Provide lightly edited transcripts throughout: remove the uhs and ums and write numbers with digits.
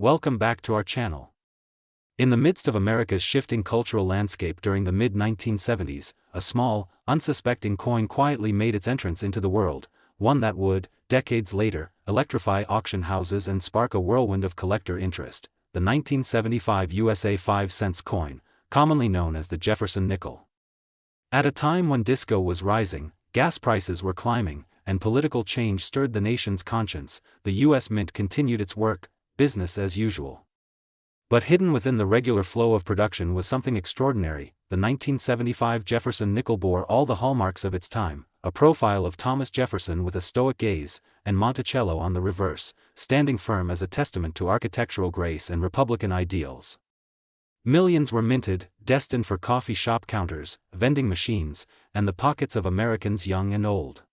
welcome back to our channel. In the midst of America's shifting cultural landscape during the mid-1970s, a small, unsuspecting coin quietly made its entrance into the world, one that would, decades later, electrify auction houses and spark a whirlwind of collector interest: the 1975 USA 5-cent coin, commonly known as the Jefferson nickel. At a time when disco was rising, gas prices were climbing, and political change stirred the nation's conscience, the U.S. Mint continued its work, business as usual. But hidden within the regular flow of production was something extraordinary. The 1975 Jefferson nickel bore all the hallmarks of its time: a profile of Thomas Jefferson with a stoic gaze, and Monticello on the reverse, standing firm as a testament to architectural grace and Republican ideals. Millions were minted, destined for coffee shop counters, vending machines, and the pockets of Americans young and old.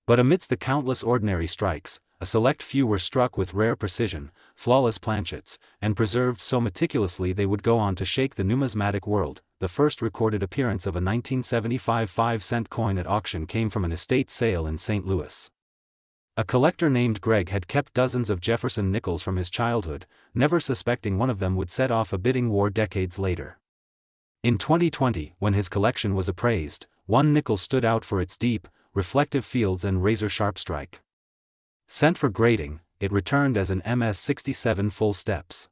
But amidst the countless ordinary strikes, a select few were struck with rare precision, flawless planchets, and preserved so meticulously they would go on to shake the numismatic world. The first recorded appearance of a 1975 5-cent coin at auction came from an estate sale in St. Louis. A collector named Greg had kept dozens of Jefferson nickels from his childhood, never suspecting one of them would set off a bidding war decades later. In 2020, when his collection was appraised, one nickel stood out for its deep, reflective fields and razor-sharp strike. Sent for grading, it returned as an MS-67 full steps.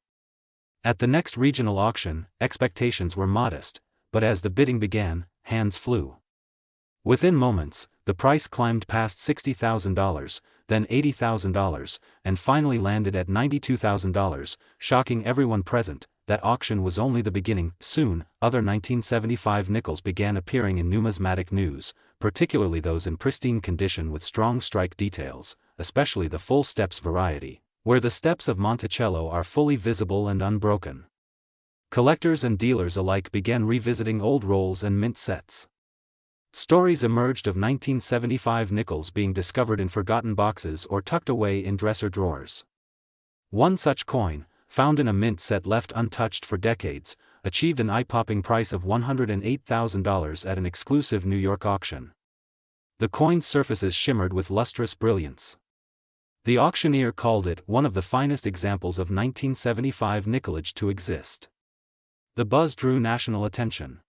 At the next regional auction, expectations were modest, but as the bidding began, hands flew. Within moments, the price climbed past $60,000, then $80,000, and finally landed at $92,000, shocking everyone present. That auction was only the beginning. Soon, other 1975 nickels began appearing in numismatic news, particularly those in pristine condition with strong strike details, especially the full steps variety, where the steps of Monticello are fully visible and unbroken. Collectors and dealers alike began revisiting old rolls and mint sets. Stories emerged of 1975 nickels being discovered in forgotten boxes or tucked away in dresser drawers. One such coin, found in a mint set left untouched for decades, achieved an eye-popping price of $108,000 at an exclusive New York auction. The coin's surfaces shimmered with lustrous brilliance. The auctioneer called it one of the finest examples of 1975 nickelage to exist. The buzz drew national attention.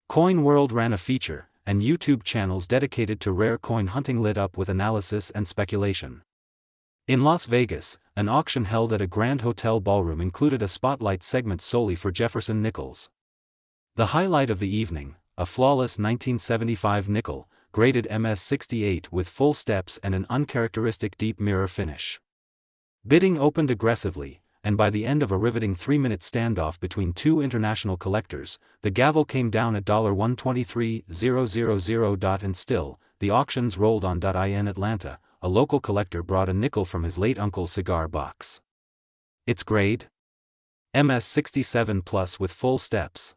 Coin World ran a feature, and YouTube channels dedicated to rare coin hunting lit up with analysis and speculation. In Las Vegas, an auction held at a Grand Hotel ballroom included a spotlight segment solely for Jefferson nickels. The highlight of the evening, a flawless 1975 nickel, graded MS-68 with full steps and an uncharacteristic deep mirror finish. Bidding opened aggressively, and by the end of a riveting 3-minute standoff between two international collectors, the gavel came down at $123,000. And still, the auctions rolled on. In Atlanta, a local collector brought a nickel from his late uncle's cigar box. Its grade? MS-67 plus with full steps.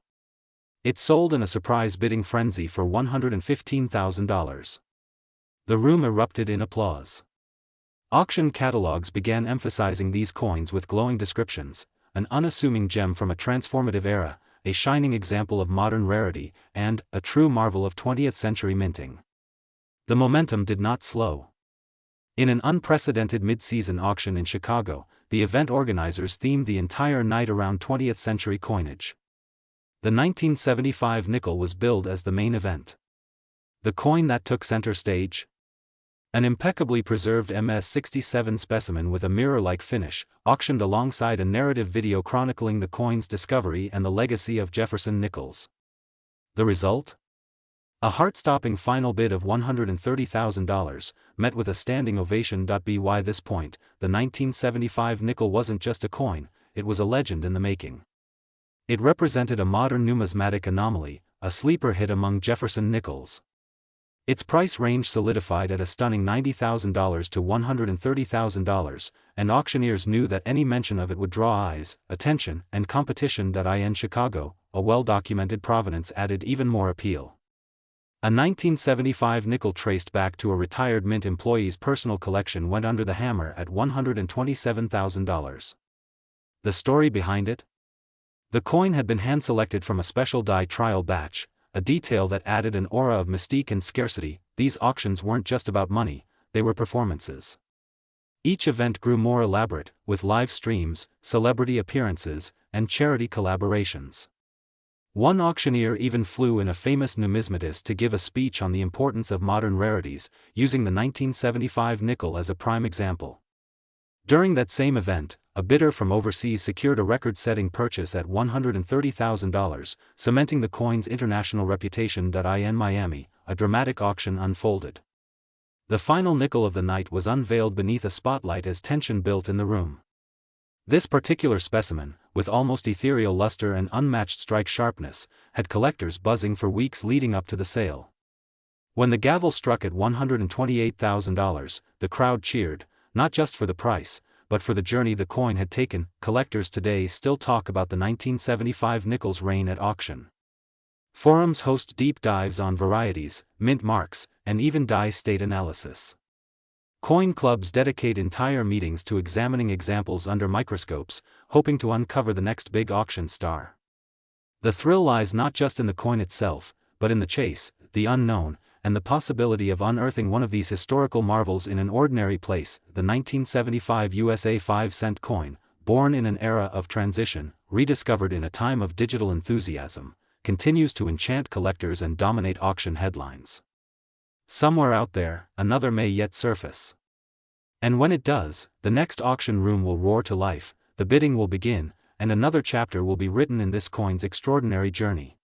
It sold in a surprise bidding frenzy for $115,000. The room erupted in applause. Auction catalogs began emphasizing these coins with glowing descriptions: an unassuming gem from a transformative era, a shining example of modern rarity, and a true marvel of 20th century minting. The momentum did not slow. In an unprecedented mid-season auction in Chicago, the event organizers themed the entire night around 20th century coinage. The 1975 nickel was billed as the main event. The coin that took center stage? An impeccably preserved MS-67 specimen with a mirror-like finish, auctioned alongside a narrative video chronicling the coin's discovery and the legacy of Jefferson nickels. The result? A heart-stopping final bid of $130,000, met with a standing ovation. By this point, the 1975 nickel wasn't just a coin, it was a legend in the making. It represented a modern numismatic anomaly, a sleeper hit among Jefferson nickels. Its price range solidified at a stunning $90,000 to $130,000, and auctioneers knew that any mention of it would draw eyes, attention, and competition. In Chicago, a well-documented provenance added even more appeal. A 1975 nickel traced back to a retired mint employee's personal collection went under the hammer at $127,000. The story behind it? The coin had been hand-selected from a special die trial batch, a detail that added an aura of mystique and scarcity. These auctions weren't just about money, they were performances. Each event grew more elaborate, with live streams, celebrity appearances, and charity collaborations. One auctioneer even flew in a famous numismatist to give a speech on the importance of modern rarities, using the 1975 nickel as a prime example. During that same event, a bidder from overseas secured a record-setting purchase at $130,000, cementing the coin's international reputation. In Miami, a dramatic auction unfolded. The final nickel of the night was unveiled beneath a spotlight as tension built in the room. This particular specimen, with almost ethereal luster and unmatched strike sharpness, had collectors buzzing for weeks leading up to the sale. When the gavel struck at $128,000, the crowd cheered, not just for the price, but for the journey the coin had taken. Collectors today still talk about the 1975 nickel's reign at auction. Forums host deep dives on varieties, mint marks, and even die state analysis. Coin clubs dedicate entire meetings to examining examples under microscopes, hoping to uncover the next big auction star. The thrill lies not just in the coin itself, but in the chase, the unknown, and the possibility of unearthing one of these historical marvels in an ordinary place. The 1975 USA 5-cent coin, born in an era of transition, rediscovered in a time of digital enthusiasm, continues to enchant collectors and dominate auction headlines. Somewhere out there, another may yet surface. And when it does, the next auction room will roar to life, the bidding will begin, and another chapter will be written in this coin's extraordinary journey.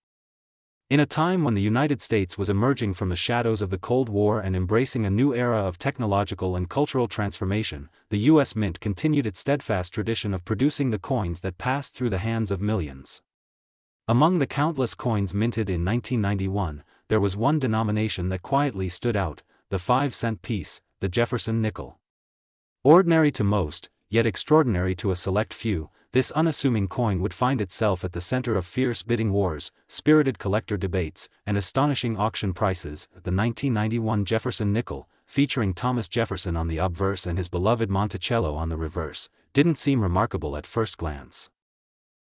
In a time when the United States was emerging from the shadows of the Cold War and embracing a new era of technological and cultural transformation, the U.S. Mint continued its steadfast tradition of producing the coins that passed through the hands of millions. Among the countless coins minted in 1991, there was one denomination that quietly stood out, the 5-cent piece, the Jefferson nickel. Ordinary to most, yet extraordinary to a select few, this unassuming coin would find itself at the center of fierce bidding wars, spirited collector debates, and astonishing auction prices. The 1991 Jefferson nickel, featuring Thomas Jefferson on the obverse and his beloved Monticello on the reverse, didn't seem remarkable at first glance.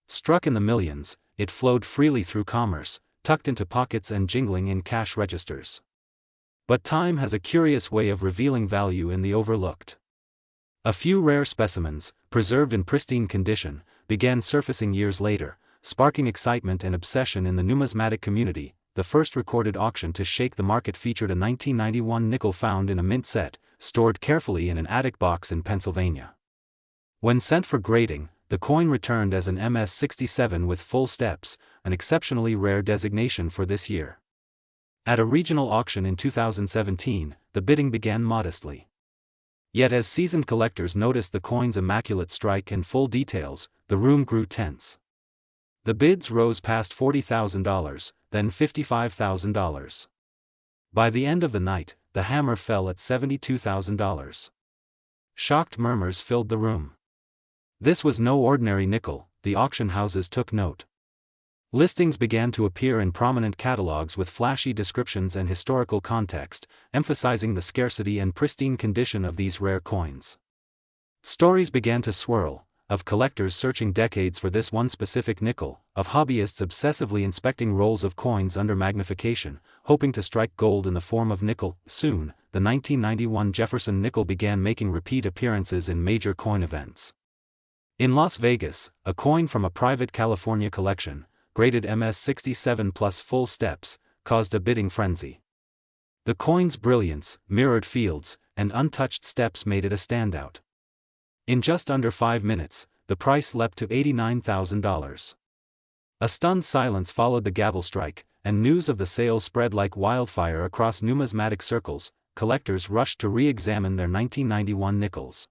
Struck in the millions, it flowed freely through commerce, tucked into pockets and jingling in cash registers. But time has a curious way of revealing value in the overlooked. A few rare specimens, preserved in pristine condition, began surfacing years later, sparking excitement and obsession in the numismatic community. The first recorded auction to shake the market featured a 1991 nickel found in a mint set, stored carefully in an attic box in Pennsylvania. When sent for grading, the coin returned as an MS-67 with full steps, an exceptionally rare designation for this year. At a regional auction in 2017, the bidding began modestly. Yet as seasoned collectors noticed the coin's immaculate strike and full details, the room grew tense. The bids rose past $40,000, then $55,000. By the end of the night, the hammer fell at $72,000. Shocked murmurs filled the room. This was no ordinary nickel, the auction houses took note. Listings began to appear in prominent catalogs with flashy descriptions and historical context, emphasizing the scarcity and pristine condition of these rare coins. Stories began to swirl, of collectors searching decades for this one specific nickel, of hobbyists obsessively inspecting rolls of coins under magnification, hoping to strike gold in the form of nickel. Soon, the 1991 Jefferson nickel began making repeat appearances in major coin events. In Las Vegas, a coin from a private California collection, graded MS-67 plus full steps, caused a bidding frenzy. The coin's brilliance, mirrored fields, and untouched steps made it a standout. In just under 5 minutes, the price leapt to $89,000. A stunned silence followed the gavel strike, and news of the sale spread like wildfire across numismatic circles. Collectors rushed to re-examine their 1991 nickels.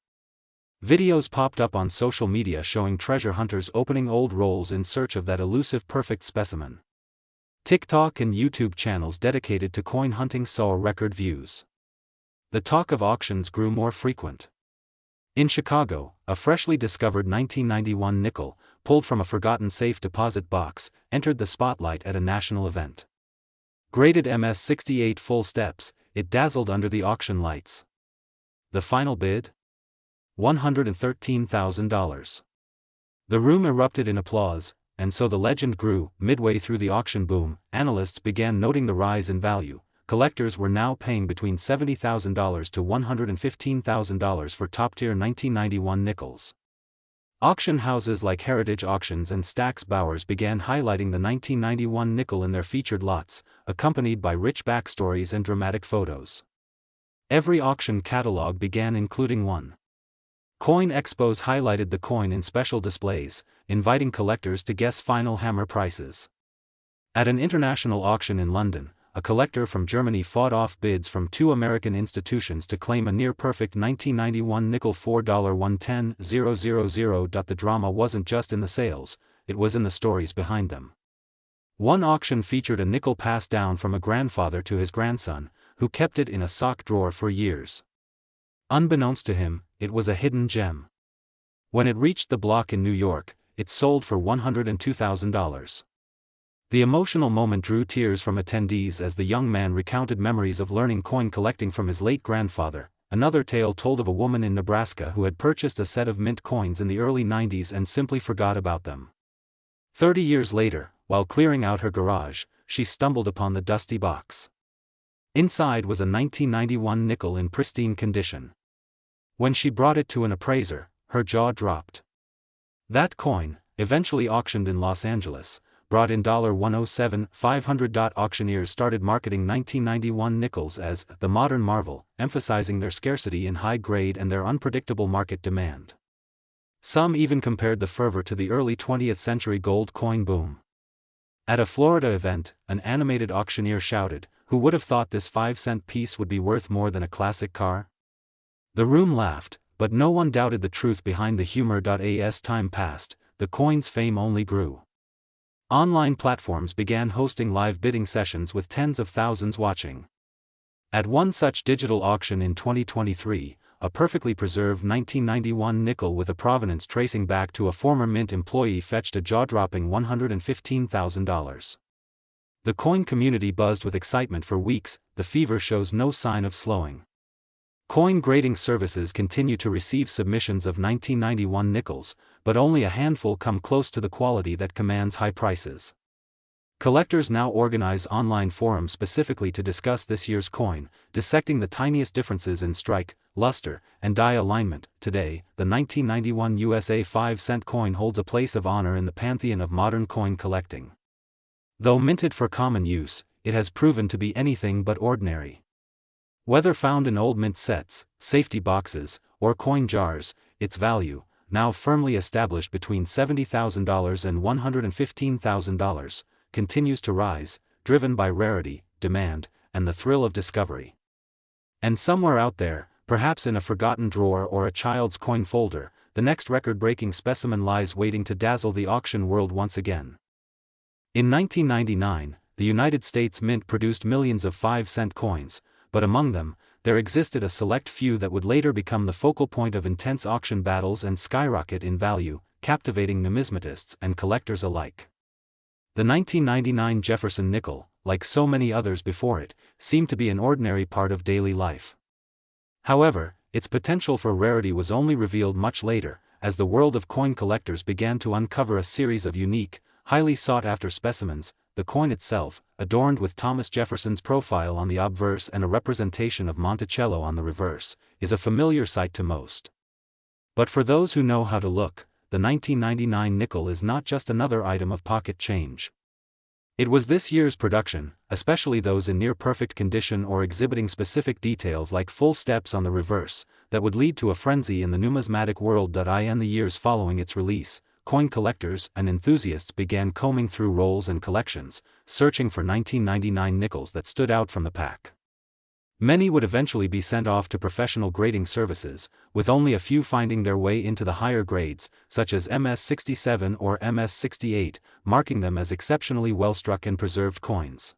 Videos popped up on social media showing treasure hunters opening old rolls in search of that elusive perfect specimen. TikTok and YouTube channels dedicated to coin hunting saw record views. The talk of auctions grew more frequent. In Chicago, a freshly discovered 1991 nickel, pulled from a forgotten safe deposit box, entered the spotlight at a national event. Graded MS-68 full steps, it dazzled under the auction lights. The final bid? $113,000. The room erupted in applause, and so the legend grew. Midway through the auction boom, analysts began noting the rise in value. collectors were now paying between $70,000 to $115,000 for top-tier 1991 nickels. Auction houses like Heritage Auctions and Stack's Bowers began highlighting the 1991 nickel in their featured lots, accompanied by rich backstories and dramatic photos. Every auction catalog began including one. Coin expos highlighted the coin in special displays, inviting collectors to guess final hammer prices. At an international auction in London, a collector from Germany fought off bids from two American institutions to claim a near-perfect 1991 nickel $4.11,000. The drama wasn't just in the sales, it was in the stories behind them. One auction featured a nickel passed down from a grandfather to his grandson, who kept it in a sock drawer for years. Unbeknownst to him, it was a hidden gem. When it reached the block in New York, it sold for $102,000. The emotional moment drew tears from attendees as the young man recounted memories of learning coin collecting from his late grandfather. Another tale told of a woman in Nebraska who had purchased a set of mint coins in the early 90s and simply forgot about them. 30 years later, while clearing out her garage, she stumbled upon the dusty box. Inside was a 1991 nickel in pristine condition. When she brought it to an appraiser, her jaw dropped. That coin, eventually auctioned in Los Angeles, brought in $107,500. Auctioneers started marketing 1991 nickels as the modern marvel, emphasizing their scarcity in high grade and their unpredictable market demand. Some even compared the fervor to the early 20th century gold coin boom. At a Florida event, an animated auctioneer shouted, "Who would have thought this 5-cent piece would be worth more than a classic car?" The room laughed, but no one doubted the truth behind the humor. As time passed, the coin's fame only grew. Online platforms began hosting live bidding sessions with tens of thousands watching. At one such digital auction in 2023, a perfectly preserved 1991 nickel with a provenance tracing back to a former mint employee fetched a jaw-dropping $115,000. The coin community buzzed with excitement for weeks. The fever shows no sign of slowing. Coin grading services continue to receive submissions of 1991 nickels, but only a handful come close to the quality that commands high prices. Collectors now organize online forums specifically to discuss this year's coin, dissecting the tiniest differences in strike, luster, and die alignment. Today, the 1991 USA 5-cent coin holds a place of honor in the pantheon of modern coin collecting. Though minted for common use, it has proven to be anything but ordinary. Whether found in old mint sets, safety boxes, or coin jars, its value, now firmly established between $70,000 and $115,000, continues to rise, driven by rarity, demand, and the thrill of discovery. And somewhere out there, perhaps in a forgotten drawer or a child's coin folder, the next record-breaking specimen lies waiting to dazzle the auction world once again. In 1999, the United States Mint produced millions of 5-cent coins, but among them, there existed a select few that would later become the focal point of intense auction battles and skyrocket in value, captivating numismatists and collectors alike. The 1999 Jefferson nickel, like so many others before it, seemed to be an ordinary part of daily life. However, its potential for rarity was only revealed much later, as the world of coin collectors began to uncover a series of unique, highly sought-after specimens. The coin itself, adorned with Thomas Jefferson's profile on the obverse and a representation of Monticello on the reverse, is a familiar sight to most. But for those who know how to look, the 1999 nickel is not just another item of pocket change. It was this year's production, especially those in near-perfect condition or exhibiting specific details like full steps on the reverse, that would lead to a frenzy in the numismatic world. In the years following its release, coin collectors and enthusiasts began combing through rolls and collections, searching for 1999 nickels that stood out from the pack. Many would eventually be sent off to professional grading services, with only a few finding their way into the higher grades, such as MS-67 or MS-68, marking them as exceptionally well-struck and preserved coins.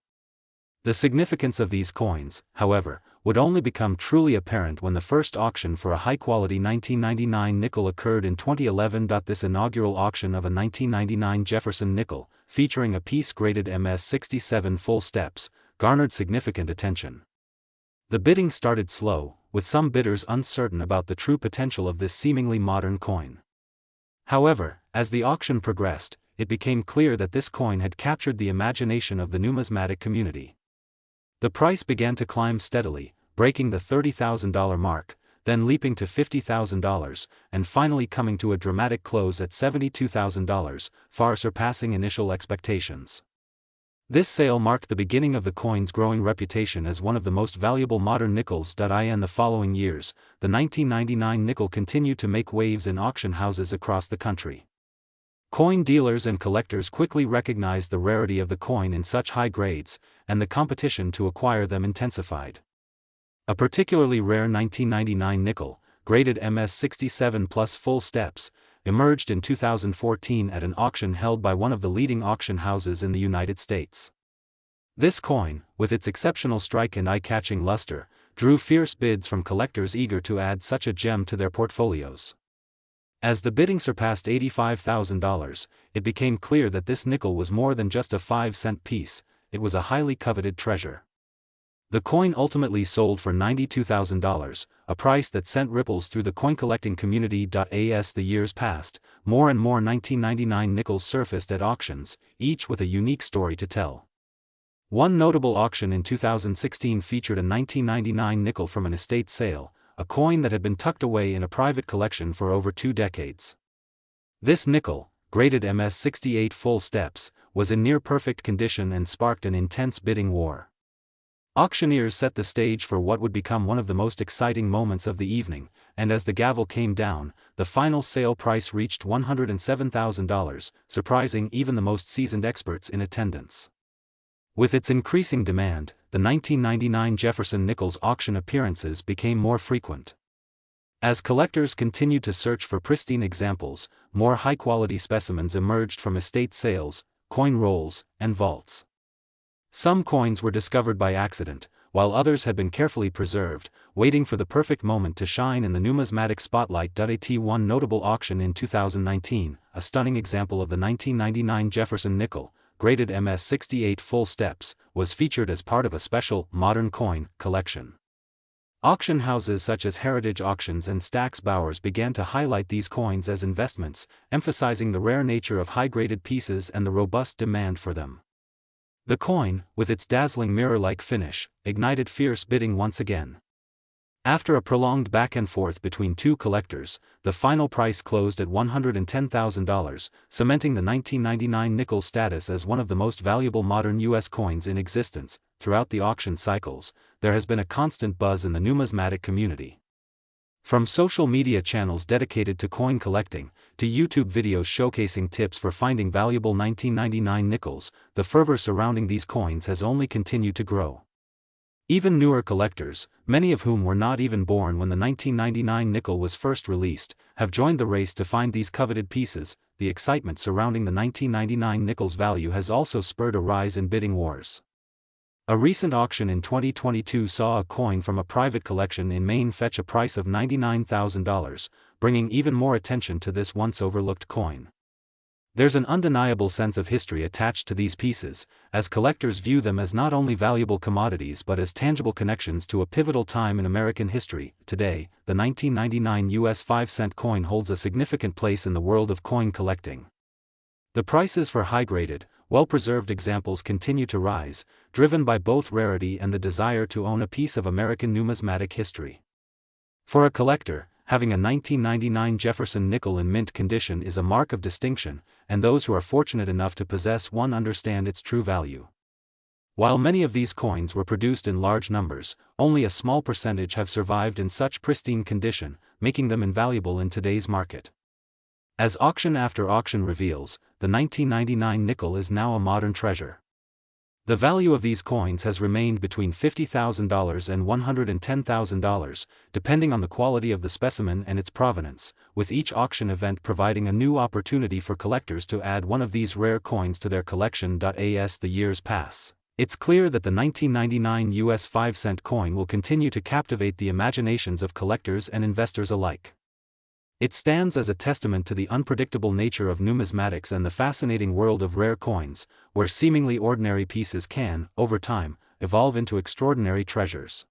The significance of these coins, however, would only become truly apparent when the first auction for a high-quality 1999 nickel occurred in 2011. This inaugural auction of a 1999 Jefferson nickel, featuring a piece graded MS-67 full steps, garnered significant attention. The bidding started slow, with some bidders uncertain about the true potential of this seemingly modern coin. However, as the auction progressed, it became clear that this coin had captured the imagination of the numismatic community. The price began to climb steadily, breaking the $30,000 mark, then leaping to $50,000, and finally coming to a dramatic close at $72,000, far surpassing initial expectations. This sale marked the beginning of the coin's growing reputation as one of the most valuable modern nickels. In the following years, the 1999 nickel continued to make waves in auction houses across the country. Coin dealers and collectors quickly recognized the rarity of the coin in such high grades, and the competition to acquire them intensified. A particularly rare 1999 nickel, graded MS67 plus full steps, emerged in 2014 at an auction held by one of the leading auction houses in the United States. This coin, with its exceptional strike and eye-catching luster, drew fierce bids from collectors eager to add such a gem to their portfolios. As the bidding surpassed $85,000, it became clear that this nickel was more than just a 5-cent piece, it was a highly coveted treasure. The coin ultimately sold for $92,000, a price that sent ripples through the coin collecting community. As the years passed, more and more 1999 nickels surfaced at auctions, each with a unique story to tell. One notable auction in 2016 featured a 1999 nickel from an estate sale, a coin that had been tucked away in a private collection for over 2 decades. This nickel, graded MS68 full steps, was in near-perfect condition and sparked an intense bidding war. Auctioneers set the stage for what would become one of the most exciting moments of the evening, and as the gavel came down, the final sale price reached $107,000, surprising even the most seasoned experts in attendance. With its increasing demand, the 1999 Jefferson nickel's auction appearances became more frequent. As collectors continued to search for pristine examples, more high-quality specimens emerged from estate sales, coin rolls, and vaults. Some coins were discovered by accident, while others had been carefully preserved, waiting for the perfect moment to shine in the numismatic spotlight. At one notable auction in 2019, a stunning example of the 1999 Jefferson nickel, graded MS68 full steps, was featured as part of a special modern coin collection. Auction houses such as Heritage Auctions and Stack's Bowers began to highlight these coins as investments, emphasizing the rare nature of high-graded pieces and the robust demand for them. The coin, with its dazzling mirror-like finish, ignited fierce bidding once again. After a prolonged back-and-forth between two collectors, the final price closed at $110,000, cementing the 1999 nickel status as one of the most valuable modern U.S. coins in existence. Throughout the auction cycles, there has been a constant buzz in the numismatic community. From social media channels dedicated to coin collecting, to YouTube videos showcasing tips for finding valuable 1999 nickels, the fervor surrounding these coins has only continued to grow. Even newer collectors, many of whom were not even born when the 1999 nickel was first released, have joined the race to find these coveted pieces. The excitement surrounding the 1999 nickel's value has also spurred a rise in bidding wars. A recent auction in 2022 saw a coin from a private collection in Maine fetch a price of $99,000, bringing even more attention to this once overlooked coin. There's an undeniable sense of history attached to these pieces, as collectors view them as not only valuable commodities but as tangible connections to a pivotal time in American history. Today, the 1999 U.S. 5-cent coin holds a significant place in the world of coin collecting. The prices for high-graded, well-preserved examples continue to rise, driven by both rarity and the desire to own a piece of American numismatic history. For a collector, having a 1999 Jefferson nickel in mint condition is a mark of distinction, and those who are fortunate enough to possess one understand its true value. While many of these coins were produced in large numbers, only a small percentage have survived in such pristine condition, making them invaluable in today's market. As auction after auction reveals, the 1999 nickel is now a modern treasure. The value of these coins has remained between $50,000 and $110,000, depending on the quality of the specimen and its provenance, with each auction event providing a new opportunity for collectors to add one of these rare coins to their collection. As the years pass, it's clear that the 1999 U.S. 5-cent coin will continue to captivate the imaginations of collectors and investors alike. It stands as a testament to the unpredictable nature of numismatics and the fascinating world of rare coins, where seemingly ordinary pieces can, over time, evolve into extraordinary treasures.